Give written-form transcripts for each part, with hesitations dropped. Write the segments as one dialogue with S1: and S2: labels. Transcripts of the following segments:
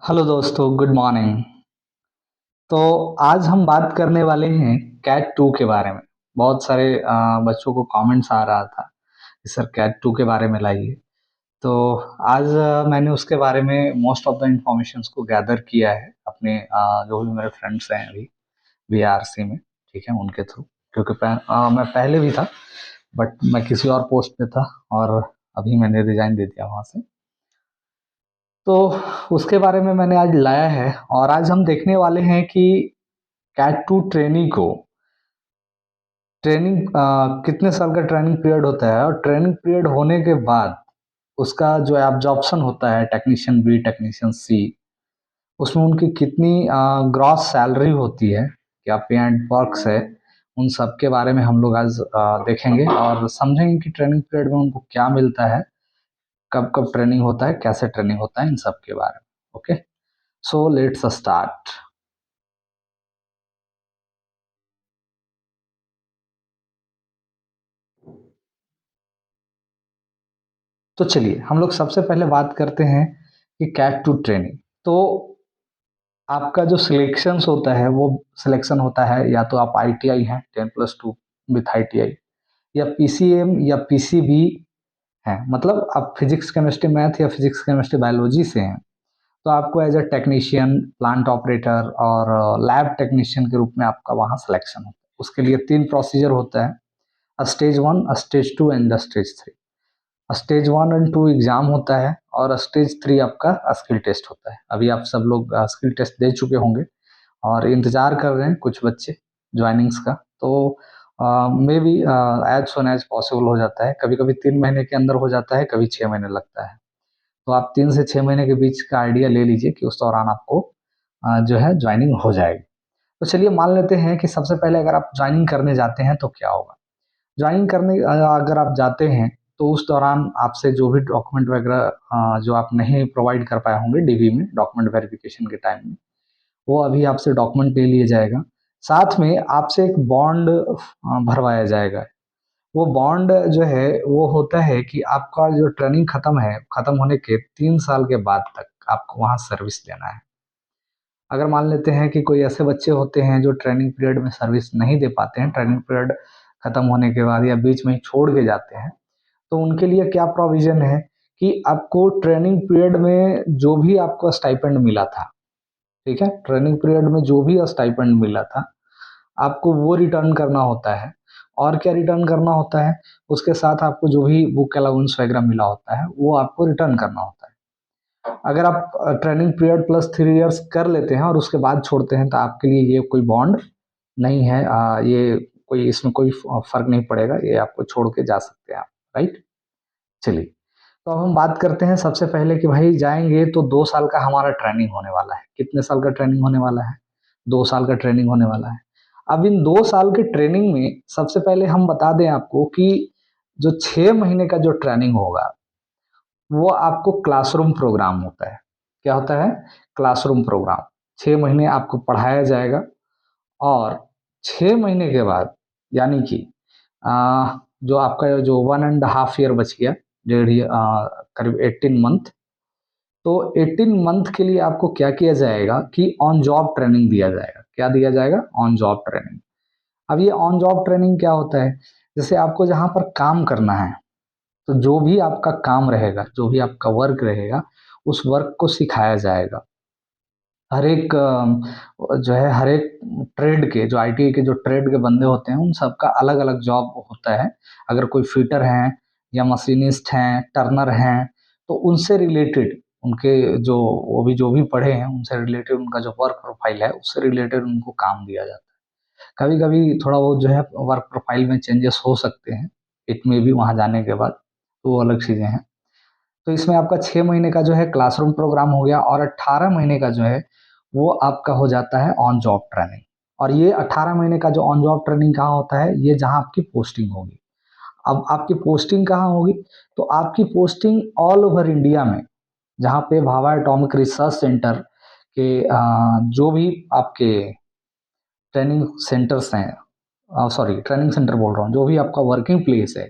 S1: Hello दोस्तों, good morning. तो आज हम बात करने वाले हैं कैट 2 के बारे में। बहुत सारे बच्चों को कमेंट्स आ रहा था कि सर कैट 2 के बारे में लाइए। तो आज मैंने उसके बारे में मोस्ट ऑफ द इंफॉर्मेशंस को गैदर किया है अपने जो भी मेरे फ्रेंड्स हैं अभी वीआरसी में, ठीक है, उनके थ्रू। क्योंकि मैं पहले भी था, बट मैं किसी और पोस्ट पे था और अभी मैंने रिजाइन दे दिया वहाँ से। तो उसके बारे में मैंने आज लाया है और आज हम देखने वाले हैं कि कैट 2 ट्रेनी को ट्रेनिंग कितने साल का ट्रेनिंग पीरियड होता है, और ट्रेनिंग पीरियड होने के बाद उसका जो एब्जॉर्प्शन होता है टेक्नीशियन बी टेक्नीशियन सी, उसमें उनकी कितनी ग्रॉस सैलरी होती है, क्या पे एंड वर्क्स है, उन सब के बारे में हम लोग आज देखेंगे और समझेंगे कि ट्रेनिंग पीरियड में उनको क्या मिलता है, कब कब ट्रेनिंग होता है, कैसे ट्रेनिंग होता है, इन सब के बारे में। Okay, so let's start. तो चलिए हम लोग सबसे पहले बात करते हैं कि कैट टू ट्रेनिंग। तो आपका जो सिलेक्शंस होता है वो सिलेक्शन होता है, या तो आप आईटीआई हैं 10+2 विथ आईटीआई, या पीसीएम या पीसीबी हैं, मतलब आप फिजिक्स केमिस्ट्री मैथ या फिजिक्स केमिस्ट्री बायोलॉजी से हैं, तो आपको as a technician, plant operator और लैब टेक्नीशियन के रूप में आपका वहाँ सिलेक्शन होता है। उसके लिए 3 प्रोसीजर होता है: stage 1, stage 2 and stage 3। Stage 1 and 2 exam होता है और स्टेज 3 आपका स्किल टेस्ट होता है। अभी आप सब लोग स्किल टेस्ट दे चुके होंगे और इंतजार कर रहे हैं कुछ बच्चे ज्वाइनिंग्स का। तो may be as soon as possible हो जाता है, कभी कभी 3 महीने के अंदर हो जाता है, कभी 6 महीने लगता है। तो आप 3 से 6 महीने के बीच का आइडिया ले लीजिए कि उस दौरान आपको जो है ज्वाइनिंग हो जाएगी। तो चलिए मान लेते हैं कि सबसे पहले अगर आप ज्वाइनिंग करने जाते हैं तो क्या होगा। ज्वाइन करने अगर आप जाते हैं तो उस दौरान आपसे जो भी डॉक्यूमेंट वगैरह जो आप नहीं प्रोवाइड कर पाए होंगे डीवी में डॉक्यूमेंट वेरिफिकेशन के टाइम में, वो अभी आपसे डॉक्यूमेंट ले लिया जाएगा। साथ में आपसे एक बॉन्ड भरवाया जाएगा। वो बॉन्ड जो है वो होता है कि आपका जो ट्रेनिंग खत्म होने के 3 साल के बाद तक आपको वहाँ सर्विस देना है। अगर मान लेते हैं कि कोई ऐसे बच्चे होते हैं जो ट्रेनिंग पीरियड में सर्विस नहीं दे पाते हैं, ट्रेनिंग पीरियड खत्म होने के बाद या बीच में ही छोड़ के जाते हैं, तो उनके लिए क्या प्रोविजन है कि आपको ट्रेनिंग पीरियड में जो भी आपको स्टाइपेंड मिला था, ठीक है, ट्रेनिंग पीरियड में जो भी स्टाइपेंड मिला था आपको वो रिटर्न करना होता है। और क्या रिटर्न करना होता है, उसके साथ आपको जो भी बुक अलाउंस वगैरह मिला होता है वो आपको रिटर्न करना होता है। अगर आप ट्रेनिंग पीरियड +3 इयर्स कर लेते हैं और उसके बाद छोड़ते हैं तो आपके लिए ये कोई बॉन्ड नहीं है, ये कोई इसमें कोई फर्क नहीं पड़ेगा, ये आपको छोड़ के जा सकते हैं आप, राइट। चलिए, तो अब हम बात करते हैं सबसे पहले कि भाई जाएंगे तो 2 साल का हमारा ट्रेनिंग होने वाला है। कितने साल का ट्रेनिंग होने वाला है? 2 साल का ट्रेनिंग होने वाला है। अब इन 2 साल के ट्रेनिंग में सबसे पहले हम बता दें आपको कि जो 6 महीने का जो ट्रेनिंग होगा वो आपको क्लासरूम प्रोग्राम होता है। क्या होता है? Classroom programme. 6 महीने आपको पढ़ाया जाएगा और 6 महीने के बाद, यानी कि जो आपका जो 1.5 ईयर बच गया, डेढ़ ईयर, करीब 18 मंथ, तो 18 मंथ के लिए आपको क्या किया जाएगा कि ऑन जॉब ट्रेनिंग दिया जाएगा। क्या दिया जाएगा? On job training. अब ये ऑन जॉब ट्रेनिंग क्या होता है? जैसे आपको जहाँ पर काम करना है, तो जो भी आपका काम रहेगा, जो भी आपका वर्क रहेगा, उस वर्क को सिखाया जाएगा। हर एक जो है हर एक ट्रेड के जो आईटी के जो ट्रेड के बंदे होते हैं उन सबका अलग अलग जॉब होता है। अगर कोई फिटर हैं या मशीनिस्ट हैं, टर्नर हैं, तो उनसे रिलेटेड उनके जो वो भी जो भी पढ़े हैं उनसे रिलेटेड उनका जो वर्क प्रोफाइल है उससे रिलेटेड उनको काम दिया जाता है। कभी कभी थोड़ा बहुत जो है वर्क प्रोफाइल में चेंजेस हो सकते हैं, इट में भी वहाँ जाने के बाद, तो वो अलग चीज़ें हैं। तो इसमें आपका 6 महीने का जो है क्लासरूम प्रोग्राम हो गया और 18 महीने का जो है वो आपका हो जाता है ऑन जॉब ट्रेनिंग। और ये 18 महीने का जो ऑन जॉब ट्रेनिंग कहाँ होता है? ये जहाँ आपकी पोस्टिंग होगी। अब आपकी पोस्टिंग कहाँ होगी? तो आपकी पोस्टिंग ऑल ओवर इंडिया में, जहाँ पे भाभा एटॉमिक रिसर्च सेंटर के जो भी आपके ट्रेनिंग सेंटर्स हैं, सॉरी ट्रेनिंग सेंटर बोल रहा हूँ, जो भी आपका वर्किंग प्लेस है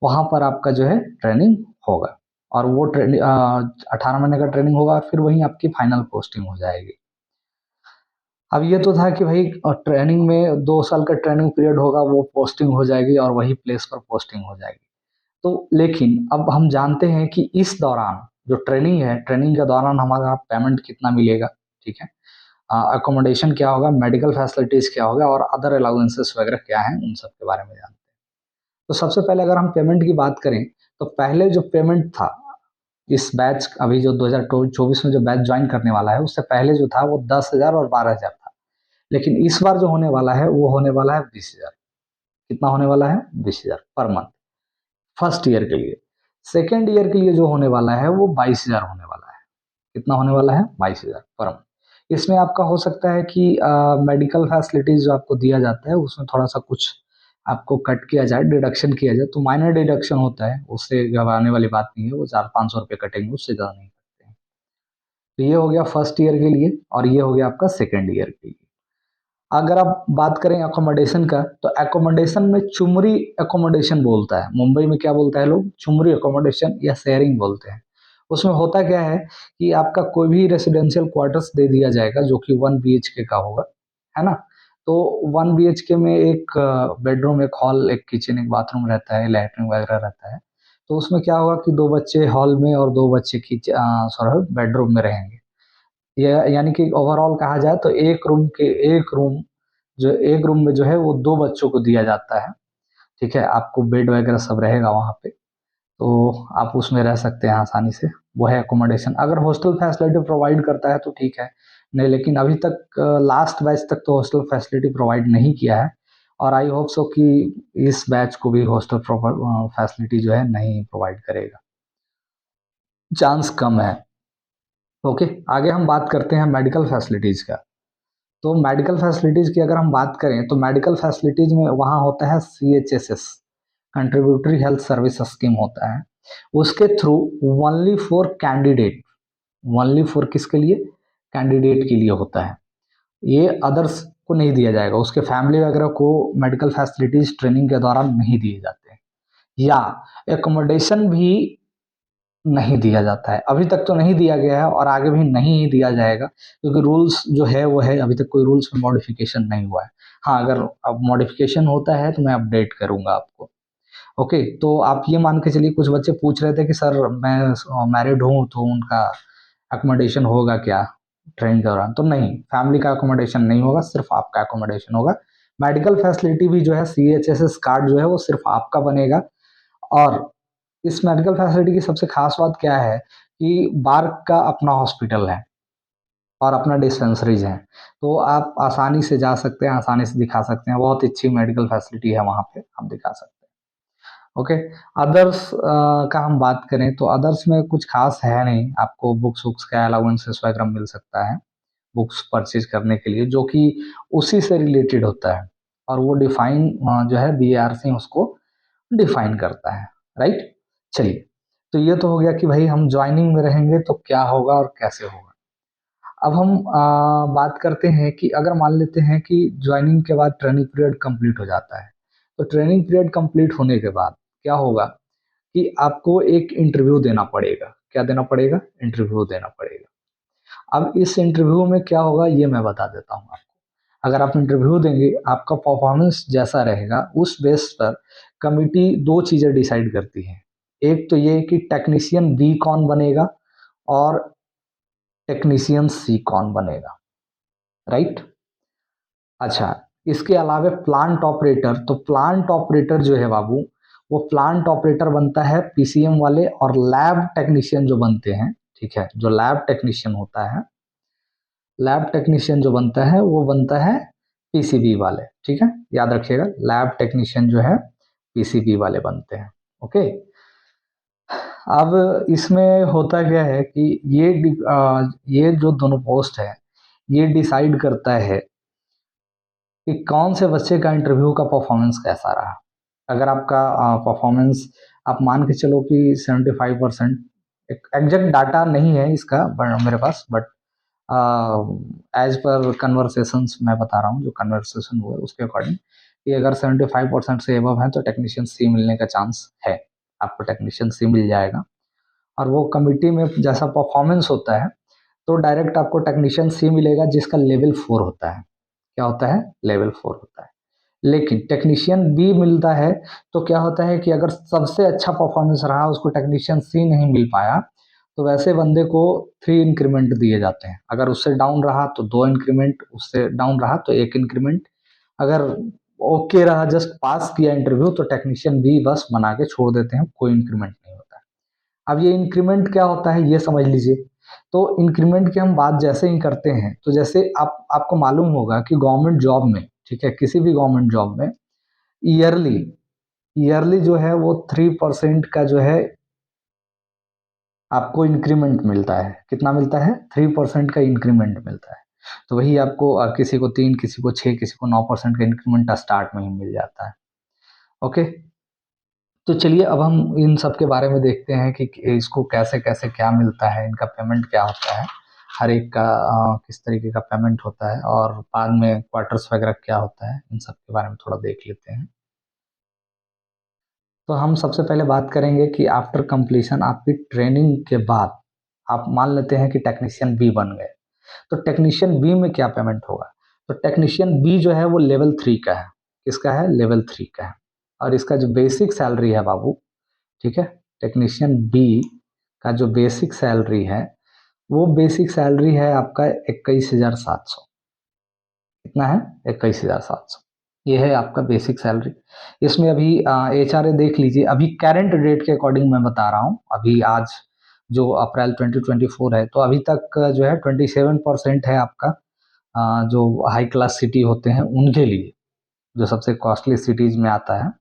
S1: वहाँ पर आपका जो है ट्रेनिंग होगा। और वो 18 महीने का ट्रेनिंग होगा, फिर वहीं आपकी फाइनल पोस्टिंग हो जाएगी। अब ये तो था कि भाई ट्रेनिंग में 2 साल का ट्रेनिंग पीरियड होगा, वो पोस्टिंग हो जाएगी और वही प्लेस पर पोस्टिंग हो जाएगी। तो लेकिन अब हम जानते हैं कि इस दौरान जो ट्रेनिंग है, ट्रेनिंग के दौरान हमारा पेमेंट कितना मिलेगा, ठीक है, अकोमोडेशन क्या होगा, मेडिकल फैसिलिटीज क्या होगा और अदर अलाउंसेस वगैरह क्या हैं, उन सब के बारे में जानते हैं। तो सबसे पहले अगर हम पेमेंट की बात करें तो पहले जो पेमेंट था इस बैच, अभी जो 2024 में जो बैच ज्वाइन करने वाला है, उससे पहले जो था वो 10,000 और 12,000 था। लेकिन इस बार जो होने वाला है वो होने वाला है 20,000। कितना होने वाला है? 20,000 पर मंथ, फर्स्ट ईयर के लिए। सेकेंड ईयर के लिए जो होने वाला है वो 22,000 होने वाला है। कितना होने वाला है? 22,000 पर मंथ। इसमें आपका हो सकता है कि मेडिकल फैसिलिटीज जो आपको दिया जाता है उसमें थोड़ा सा कुछ आपको कट किया जाए, डिडक्शन किया जाए, तो माइनर डिडक्शन होता है, उससे घबराने वाली बात नहीं है, वो 400-500 रुपये कटेंगे, उससे ज़्यादा नहीं कटते हैं। तो ये हो गया फर्स्ट ईयर के लिए और ये हो गया आपका सेकेंड ईयर के लिए। अगर आप बात करें अकोमोडेशन का, तो अकोमोडेशन में चुमरी अकोमोडेशन बोलता है, मुंबई में क्या बोलता है लोग? चुमरी अकोमोडेशन या शेयरिंग बोलते हैं। उसमें होता क्या है कि आपका कोई भी रेसिडेंशियल क्वार्टर्स दे दिया जाएगा जो कि 1 BHK का होगा, है ना। तो 1 BHK में एक बेडरूम, एक हॉल, एक किचन, एक बाथरूम रहता है, लैट्रिन वगैरह रहता है। तो उसमें क्या होगा कि 2 बच्चे हॉल में और 2 बच्चे सॉरी बेडरूम में रहेंगे। यानी कि ओवरऑल कहा जाए तो एक रूम में जो है वो 2 बच्चों को दिया जाता है, ठीक है। आपको बेड वगैरह सब रहेगा वहाँ पे, तो आप उसमें रह सकते हैं आसानी से। वो है अकोमोडेशन। अगर हॉस्टल फैसिलिटी प्रोवाइड करता है तो ठीक है, नहीं लेकिन अभी तक लास्ट बैच तक तो हॉस्टल फैसिलिटी प्रोवाइड नहीं किया है, और आई होप सो कि इस बैच को भी हॉस्टल फैसिलिटी जो है नहीं प्रोवाइड करेगा, चांस कम है। ओके, आगे हम बात करते हैं मेडिकल फैसिलिटीज का। तो मेडिकल फैसिलिटीज की अगर हम बात करें तो मेडिकल फैसिलिटीज में वहाँ होता है CHSS, contributory health service scheme होता है। उसके through only for candidate, only for किसके लिए? कैंडिडेट के लिए होता है। ये अदर्स को नहीं दिया जाएगा, उसके फैमिली वगैरह को मेडिकल फैसिलिटीज ट्रेनिंग के दौरान नहीं दिए जाते हैं, या एकोमोडेशन भी नहीं दिया जाता है। अभी तक तो नहीं दिया गया है और आगे भी नहीं ही दिया जाएगा, क्योंकि रूल्स जो है वो है, अभी तक कोई रूल्स में मॉडिफिकेशन नहीं हुआ है। हाँ, अगर अब मॉडिफिकेशन होता है तो मैं अपडेट करूंगा आपको। ओके, तो आप ये मान के चलिए, कुछ बच्चे पूछ रहे थे कि सर मैं मैरिड हूँ तो उनका अकोमोडेशन होगा क्या ट्रेनिंग के दौरान? तो नहीं, फैमिली का अकोमोडेशन नहीं होगा, सिर्फ आपका अकोमोडेशन होगा। मेडिकल फैसिलिटी भी जो है, CHSS कार्ड जो है वो सिर्फ आपका बनेगा। और इस मेडिकल फैसिलिटी की सबसे खास बात क्या है कि बार्क का अपना हॉस्पिटल है और अपना डिस्पेंसरीज है, तो आप आसानी से जा सकते हैं, आसानी से दिखा सकते हैं। बहुत अच्छी मेडिकल फैसिलिटी है वहाँ पे, आप दिखा सकते हैं। ओके, अदर्स का हम बात करें तो अदर्स में कुछ खास है नहीं। आपको बुक्स वुक्स का अलाउंसेस वगैरह मिल सकता है बुक्स परचेज करने के लिए, जो कि उसी से रिलेटेड होता है, और वो डिफाइन जो है BARC उसको डिफाइन करता है, राइट। चलिए, तो ये तो हो गया कि भाई हम ज्वाइनिंग में रहेंगे तो क्या होगा और कैसे होगा। अब हम बात करते हैं कि अगर मान लेते हैं कि ज्वाइनिंग के बाद ट्रेनिंग पीरियड कंप्लीट हो जाता है, तो ट्रेनिंग पीरियड कंप्लीट होने के बाद क्या होगा कि आपको एक इंटरव्यू देना पड़ेगा। क्या देना पड़ेगा? इंटरव्यू देना पड़ेगा। अब इस इंटरव्यू में क्या होगा ये मैं बता देता हूँ आपको। अगर आप इंटरव्यू देंगे, आपका परफॉर्मेंस जैसा रहेगा उस बेस पर कमिटी 2 चीजें डिसाइड करती है। एक तो ये कि टेक्नीशियन बी कौन बनेगा और टेक्नीशियन सी कौन बनेगा, राइट। अच्छा, इसके अलावा प्लांट ऑपरेटर, तो प्लांट ऑपरेटर जो है बाबू, वो प्लांट ऑपरेटर बनता है PCM वाले, और लैब टेक्नीशियन जो बनते हैं, ठीक है, जो लैब टेक्नीशियन होता है, लैब टेक्नीशियन जो बनता है वो बनता है PCB वाले, ठीक है, याद रखिएगा, लैब टेक्नीशियन जो है PCB वाले बनते हैं। ओके, अब इसमें होता क्या है कि ये जो दोनों पोस्ट है ये डिसाइड करता है कि कौन से बच्चे का इंटरव्यू का परफॉर्मेंस कैसा रहा। अगर आपका परफॉर्मेंस, आप मान के चलो कि 75%, एग्जैक्ट डाटा नहीं है इसका मेरे पास, बट एज पर कन्वर्सेशंस मैं बता रहा हूँ, जो कन्वर्सेशन हुआ है उसके अकॉर्डिंग, कि अगर 75% से एबव है तो टेक्नीशियन सी मिलने का चांस है, आपको टेक्नीशियन सी मिल जाएगा। और वो कमिटी में जैसा परफॉर्मेंस होता है तो डायरेक्ट आपको टेक्नीशियन सी मिलेगा जिसका लेवल 4 होता है। क्या होता है? लेवल 4 होता है। लेकिन टेक्नीशियन बी मिलता है तो क्या होता है कि अगर सबसे अच्छा परफॉर्मेंस रहा, उसको टेक्नीशियन सी नहीं मिल पाया, तो वैसे बंदे को 3 इंक्रीमेंट दिए जाते हैं। अगर उससे डाउन रहा तो 2 इंक्रीमेंट, उससे डाउन रहा तो 1 इंक्रीमेंट। अगर ओके रहा, जस्ट पास किया इंटरव्यू, तो टेक्नीशियन बी बस बना के छोड़ देते हैं, कोई इंक्रीमेंट नहीं होता है। अब ये इंक्रीमेंट क्या होता है ये समझ लीजिए। तो इंक्रीमेंट की हम बात जैसे ही करते हैं, तो जैसे आपको मालूम होगा कि गवर्नमेंट जॉब में, ठीक है, किसी भी गवर्नमेंट जॉब में ईयरली ईयरली जो है वो 3% का जो है आपको इंक्रीमेंट मिलता है। कितना मिलता है? 3% का इंक्रीमेंट मिलता है। तो वही आपको किसी को 3, किसी को 6, किसी को 9% का इंक्रीमेंट स्टार्ट में ही मिल जाता है। ओके, तो चलिए अब हम इन सब के बारे में देखते हैं कि इसको कैसे कैसे क्या मिलता है, इनका पेमेंट क्या होता है, हर एक का किस तरीके का पेमेंट होता है, और बाद में क्वार्टर्स वगैरह क्या होता है, इन सब के बारे में थोड़ा देख लेते हैं। तो हम सबसे पहले बात करेंगे कि आफ्टर कंप्लीशन, आपकी ट्रेनिंग के बाद आप मान लेते हैं कि टेक्नीशियन बी बन गए, तो टेक्नीशियन बी में क्या पेमेंट होगा? तो टेक्नीशियन बी जो है वो लेवल 3 का है। किसका है? लेवल 3 का है। और इसका जो बेसिक सैलरी है बाबू, ठीक है, टेक्नीशियन बी का जो बेसिक सैलरी है, वो बेसिक सैलरी है आपका 21,700। कितना है? 21,700। ये है आपका बेसिक सैलरी। इसमें अभी HRA देख लीजिए, अभी करंट डेट के अकॉर्डिंग मैं बता रहा हूँ, अभी आज जो अप्रैल 2024 है, तो अभी तक जो है 27% है आपका, जो हाई क्लास सिटी होते हैं उनके लिए, जो सबसे कॉस्टली सिटीज में आता है,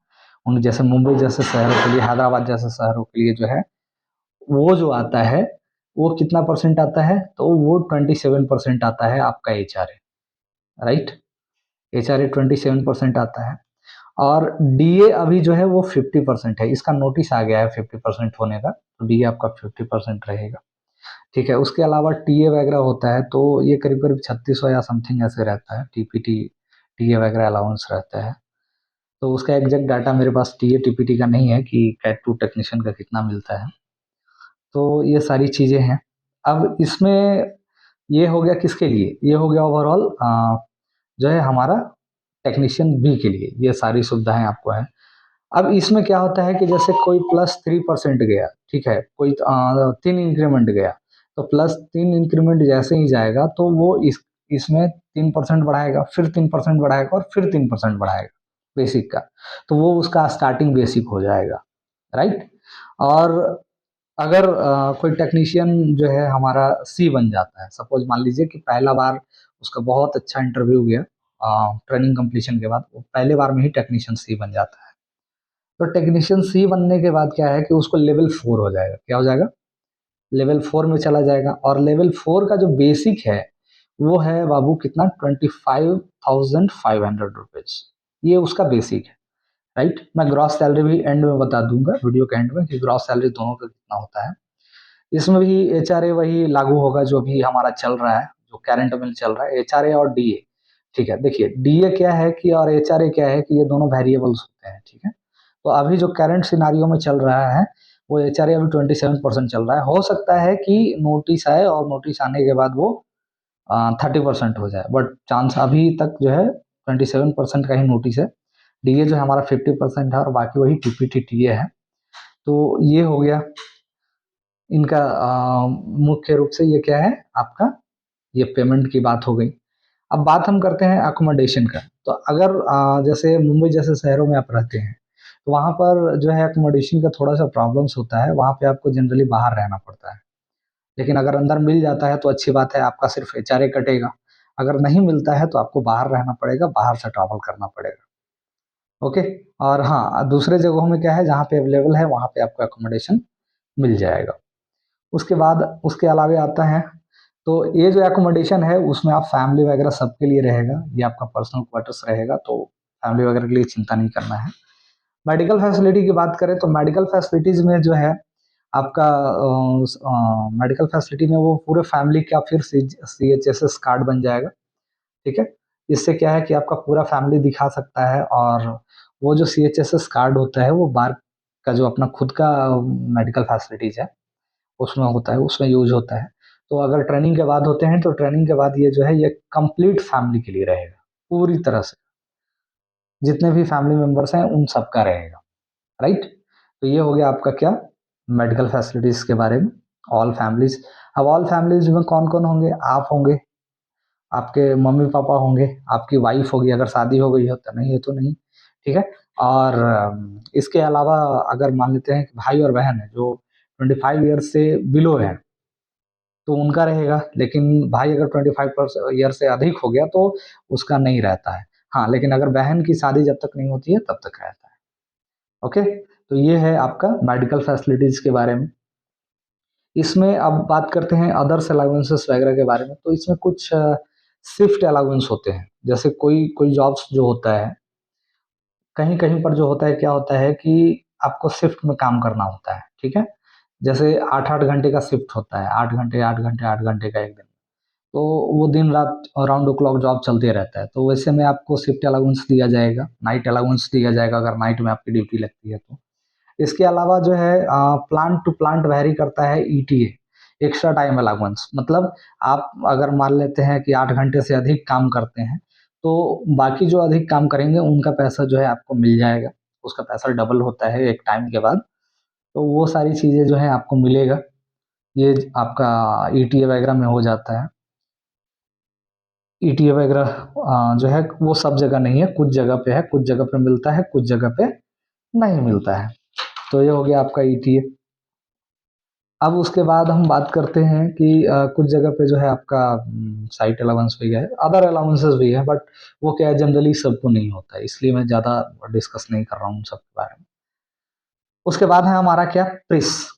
S1: उन जैसे मुंबई जैसे शहरों के लिए, हैदराबाद जैसे शहरों के लिए जो है, वो जो आता है वो कितना परसेंट आता है? तो वो 27% आता है आपका HRA, राइट। HRA 27% आता है। और DA अभी जो है वो 50% है। इसका नोटिस आ गया है 50% होने का, तो DA आपका 50% रहेगा, ठीक है। उसके अलावा TA वगैरह होता है, तो ये करीब करीब 3600 या समथिंग ऐसे रहता है। TPT TA वगैरह अलाउंस रहता है। तो उसका एग्जैक्ट डाटा मेरे पास TA TPT का नहीं है कि कैट टू टेक्नीशियन का कितना मिलता है। तो ये सारी चीज़ें हैं। अब इसमें ये हो गया किसके लिए? ये हो गया ओवरऑल जो है हमारा टेक्नीशियन बी के लिए, ये सारी सुविधाएं आपको हैं। अब इसमें क्या होता है कि जैसे कोई +3% गया, ठीक है, कोई 3 इंक्रीमेंट गया, तो +3 इंक्रीमेंट जैसे ही जाएगा तो वो इसमें 3% बढ़ाएगा, फिर 3% बढ़ाएगा, और फिर 3% बढ़ाएगा बेसिक का। तो वो उसका स्टार्टिंग बेसिक हो जाएगा, राइट। और अगर कोई टेक्नीशियन जो है हमारा सी बन जाता है, सपोज मान लीजिए कि पहला बार उसका बहुत अच्छा इंटरव्यू गया, ट्रेनिंग कंप्लीशन के बाद वो पहले बार में ही टेक्नीशियन सी बन जाता है। तो टेक्नीशियन सी बनने के बाद क्या है कि उसको लेवल 4 हो जाएगा। क्या हो जाएगा? लेवल 4 में चला जाएगा। और लेवल 4 का जो बेसिक है वो है बाबू कितना? 25,500 रुपीज। ये उसका बेसिक है, राइट। मैं ग्रॉस सैलरी भी एंड में बता दूंगा, वीडियो के एंड में, कि ग्रॉस सैलरी दोनों का कितना होता है। इसमें भी HRA वही लागू होगा जो भी हमारा चल रहा है, जो करंट में चल रहा है, HRA और DA, ठीक है। देखिए DA क्या है कि, और HRA क्या है कि, ये दोनों वेरिएबल्स होते हैं, ठीक है। तो अभी जो करंट सिनारियो में चल रहा है वो HRA अभी 27% चल रहा है। हो सकता है कि नोटिस आए और नोटिस आने के बाद वो 30% हो जाए, बट चांस अभी तक जो है 27% का ही नोटिस है। DA जो है हमारा 50% है, और बाकी वही TPT TA है। तो ये हो गया इनका मुख्य रूप से। ये क्या है आपका? ये पेमेंट की बात हो गई। अब बात हम करते हैं अकोमोडेशन का। तो अगर जैसे मुंबई जैसे शहरों में आप रहते हैं, तो वहाँ पर जो है अकोमोडेशन का थोड़ा सा प्रॉब्लम्स होता है। वहाँ पे आपको जनरली बाहर रहना पड़ता है। लेकिन अगर अंदर मिल जाता है तो अच्छी बात है, आपका सिर्फ HRA कटेगा। अगर नहीं मिलता है तो आपको बाहर रहना पड़ेगा, बाहर से ट्रैवल करना पड़ेगा। ओके। और हाँ, दूसरे जगहों में क्या है, जहाँ पे अवेलेबल है वहाँ पे आपको अकोमोडेशन मिल जाएगा। उसके बाद उसके अलावे आता है, तो ये जो एकोमोडेशन है उसमें आप फैमिली वगैरह सबके लिए रहेगा, ये आपका पर्सनल क्वार्टर्स रहेगा, तो फैमिली वगैरह के लिए चिंता नहीं करना है। मेडिकल फैसिलिटी की बात करें तो मेडिकल फैसिलिटीज में जो है आपका मेडिकल फैसिलिटी में वो पूरे फैमिली का फिर CHSS कार्ड बन जाएगा, ठीक है। इससे क्या है कि आपका पूरा फैमिली दिखा सकता है, और वो जो CHSS कार्ड होता है वो बार का जो अपना खुद का मेडिकल फैसिलिटीज है उसमें होता है, उसमें यूज होता है। तो अगर ट्रेनिंग के बाद होते हैं तो ट्रेनिंग के बाद ये जो है ये कंप्लीट फैमिली के लिए रहेगा, पूरी तरह से जितने भी फैमिली मेंबर्स हैं उन सबका रहेगा, राइट। तो ये हो गया आपका क्या, मेडिकल फैसिलिटीज के बारे में, ऑल फैमिलीज। अब ऑल फैमिलीज में कौन कौन होंगे, आप होंगे, आपके मम्मी पापा होंगे, आपकी वाइफ होगी अगर शादी हो गई हो, तो नहीं है तो नहीं, ठीक है। और इसके अलावा अगर मान लेते हैं कि भाई और बहन है जो 25 ईयर्स से बिलो है तो उनका रहेगा, लेकिन भाई अगर 25 ईयर से अधिक हो गया तो उसका नहीं रहता है। हाँ, लेकिन अगर बहन की शादी जब तक नहीं होती है तब तक रहता है। ओके, तो ये है आपका मेडिकल फैसिलिटीज के बारे में। इसमें अब बात करते हैं अदर्स अलाउंसेस वगैरह के बारे में। तो इसमें कुछ शिफ्ट अलाउंस होते हैं, जैसे कोई कोई जॉब्स जो होता है, कहीं कहीं पर जो होता है क्या होता है कि आपको शिफ्ट में काम करना होता है, ठीक है। जैसे 8-8 घंटे का शिफ्ट होता है, 8 घंटे 8 घंटे 8 घंटे का एक दिन, तो वो दिन रात राउंड द क्लॉक जॉब चलते रहता है। तो वैसे में आपको शिफ्ट अलाउंस दिया जाएगा, नाइट अलाउंस दिया जाएगा अगर नाइट में आपकी ड्यूटी लगती है तो। इसके अलावा जो है प्लांट टू प्लांट वैरी करता है ईटीए, एक्स्ट्रा टाइम अलाउंस। मतलब आप अगर मान लेते हैं कि 8 घंटे से अधिक काम करते हैं तो बाकी जो अधिक काम करेंगे उनका पैसा जो है आपको मिल जाएगा, उसका पैसा डबल होता है एक टाइम के बाद। तो वो सारी चीज़ें जो है आपको मिलेगा, ये आपका ईटीए वगैरह में हो जाता है। ईटीए वगैरह जो है वो सब जगह नहीं है, कुछ जगह पे है, कुछ जगह पे मिलता है, कुछ जगह पे नहीं मिलता है। तो ये हो गया आपका ईटीए। अब उसके बाद हम बात करते हैं कि कुछ जगह पे जो है आपका साइट अलाउंस भी है, अदर अलाउंसेस भी है, बट वो क्या है जनरली सबको नहीं होता है, इसलिए मैं ज़्यादा डिस्कस नहीं कर रहा हूँ उन सब के बारे में। उसके बाद है हमारा क्या, प्रिस,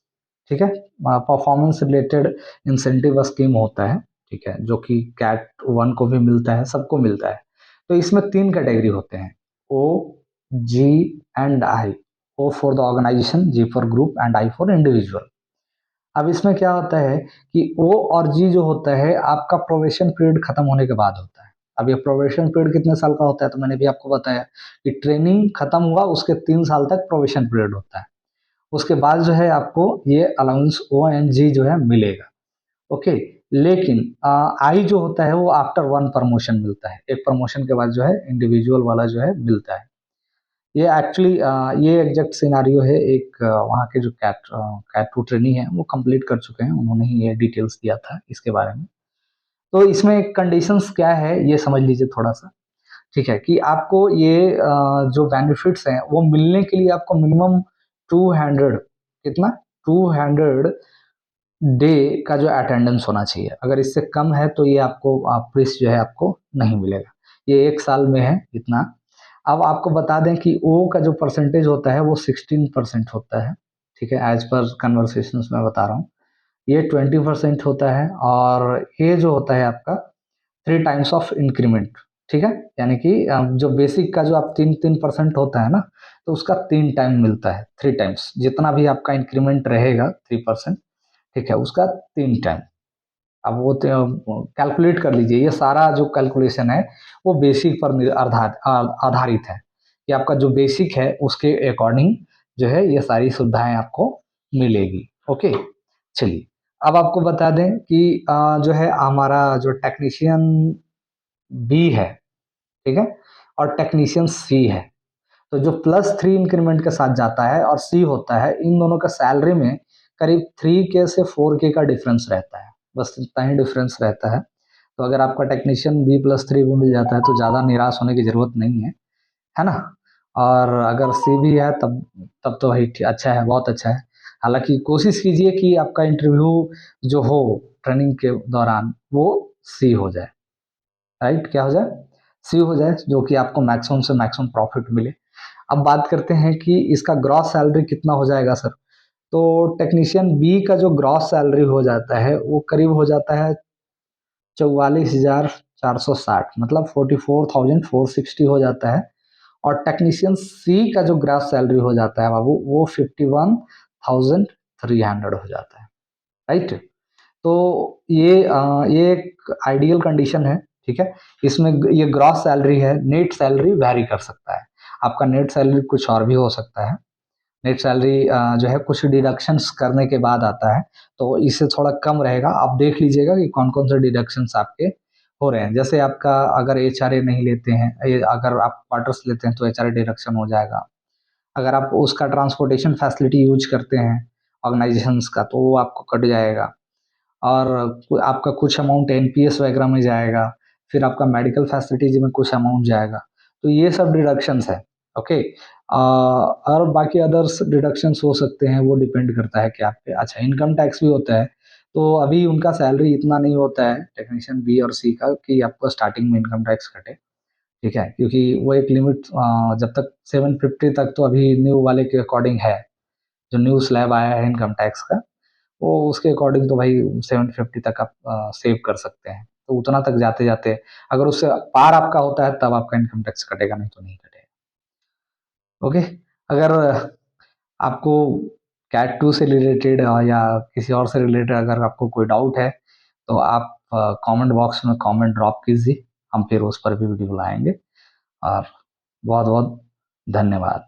S1: ठीक है, परफॉर्मेंस रिलेटेड इंसेंटिव स्कीम होता है, ठीक है, जो कि कैट 1 को भी मिलता है, सबको मिलता है। तो इसमें 3 कैटेगरी होते हैं, O, G and I. O for the organization, G for group and I for individual. अब इसमें क्या होता है कि ओ और जी जो होता है आपका प्रोबेशन पीरियड खत्म होने के बाद होता है। अब ये प्रोबेशन पीरियड कितने साल का होता है, तो मैंने भी आपको बताया कि ट्रेनिंग खत्म हुआ उसके 3 साल तक प्रोबेशन पीरियड होता है। उसके बाद जो है आपको ये अलाउंस ओ एंड जी जो है मिलेगा। ओके, लेकिन आई जो होता है वो आफ्टर 1 प्रमोशन मिलता है, एक प्रमोशन के बाद जो है इंडिविजुअल वाला जो है मिलता है। ये एक्चुअली ये एग्जैक्ट सिनारियो है, एक वहाँ के जो कैट 2 ट्रेनी है वो कंप्लीट कर चुके हैं, उन्होंने ही ये डिटेल्स दिया था इसके बारे में। तो इसमें कंडीशंस क्या है ये समझ लीजिए थोड़ा सा, ठीक है, कि आपको ये जो बेनिफिट्स हैं वो मिलने के लिए आपको मिनिमम 200, कितना, 200 डे का जो अटेंडेंस होना चाहिए। अगर इससे कम है तो ये आपको प्रिस जो है आपको नहीं मिलेगा, ये 1 साल में है इतना। अब आपको बता दें कि ओ का जो परसेंटेज होता है वो 16% होता है, ठीक है, एज पर कन्वर्सेशन में बता रहा हूँ। ये 20% होता है, और ये जो होता है आपका 3 टाइम्स ऑफ इंक्रीमेंट, ठीक है, यानी कि जो बेसिक का जो आप 3-3% होता है ना, तो उसका 3 टाइम मिलता है, 3 टाइम्स, जितना भी आपका इंक्रीमेंट रहेगा 3%, ठीक है, उसका 3 टाइम। अब वो कैलकुलेट कर लीजिए, ये सारा जो कैलकुलेशन है वो बेसिक पर आधारित है, कि आपका जो बेसिक है उसके अकॉर्डिंग जो है ये सारी सुविधाएं आपको मिलेगी। ओके, चलिए, अब आपको बता दें कि जो है हमारा जो टेक्नीशियन बी है, ठीक है, और टेक्नीशियन सी है, तो जो +3 इंक्रीमेंट के साथ जाता है और सी होता है, इन दोनों का सैलरी में करीब 3K से 4K का डिफरेंस रहता है, बस इतना ही डिफरेंस रहता है। तो अगर आपका टेक्नीशियन B+3 भी मिल जाता है तो ज़्यादा निराश होने की ज़रूरत नहीं है ना। और अगर सी भी है तब तब तो भाई अच्छा है, बहुत अच्छा है। हालांकि कोशिश कीजिए कि आपका इंटरव्यू जो हो ट्रेनिंग के दौरान वो सी हो जाए, राइट, क्या हो जाए, सी हो जाए, जो कि आपको मैक्सिमम से मैक्सिमम प्रॉफिट मिले। अब बात करते हैं कि इसका ग्रॉस सैलरी कितना हो जाएगा सर। तो टेक्नीशियन बी का जो ग्रॉस सैलरी हो जाता है वो करीब हो जाता है 44,460, मतलब 44,460 हो जाता है। और टेक्नीशियन सी का जो ग्रॉस सैलरी हो जाता है बाबू वो 51,300 हो जाता है, राइट। तो ये एक आइडियल कंडीशन है, ठीक है। इसमें ये ग्रॉस सैलरी है, नेट सैलरी वैरी कर सकता है, आपका नेट सैलरी कुछ और भी हो सकता है। नेट सैलरी जो है कुछ डिडक्शंस करने के बाद आता है, तो इससे थोड़ा कम रहेगा। आप देख लीजिएगा कि कौन कौन से डिडक्शंस आपके हो रहे हैं। जैसे आपका अगर एचआरए नहीं लेते हैं, अगर आप क्वार्टर्स लेते हैं तो एचआरए डिडक्शन हो जाएगा। अगर आप उसका ट्रांसपोर्टेशन फैसिलिटी यूज करते हैं ऑर्गेनाइजेशंस का, तो वो आपको कट जाएगा। और आपका कुछ अमाउंट एनपीएस वगैरह में जाएगा, फिर आपका मेडिकल फैसिलिटीज में कुछ अमाउंट जाएगा। तो ये सब डिडक्शंस है। ओके। और बाकी अदर्स डिडक्शंस हो सकते हैं, वो डिपेंड करता है कि आपके, अच्छा इनकम टैक्स भी होता है। तो अभी उनका सैलरी इतना नहीं होता है टेक्नीशियन बी और सी का कि आपको स्टार्टिंग में इनकम टैक्स कटे। ठीक है, क्योंकि वो एक लिमिट जब तक 750 तक तो अभी न्यू वाले के अकॉर्डिंग है, जो न्यू स्लैब आया है इनकम टैक्स का, वो उसके अकॉर्डिंग तो भाई 750 तक आप सेव कर सकते हैं। तो उतना तक जाते जाते अगर उससे पार आपका होता है तब आपका इनकम टैक्स कटेगा, नहीं तो नहीं कटेगा। ओके। अगर आपको कैट टू से रिलेटेड या किसी और से रिलेटेड अगर आपको कोई डाउट है तो आप कमेंट बॉक्स में कमेंट ड्रॉप कीजिए, हम फिर उस पर भी वीडियो लाएंगे। और बहुत बहुत धन्यवाद।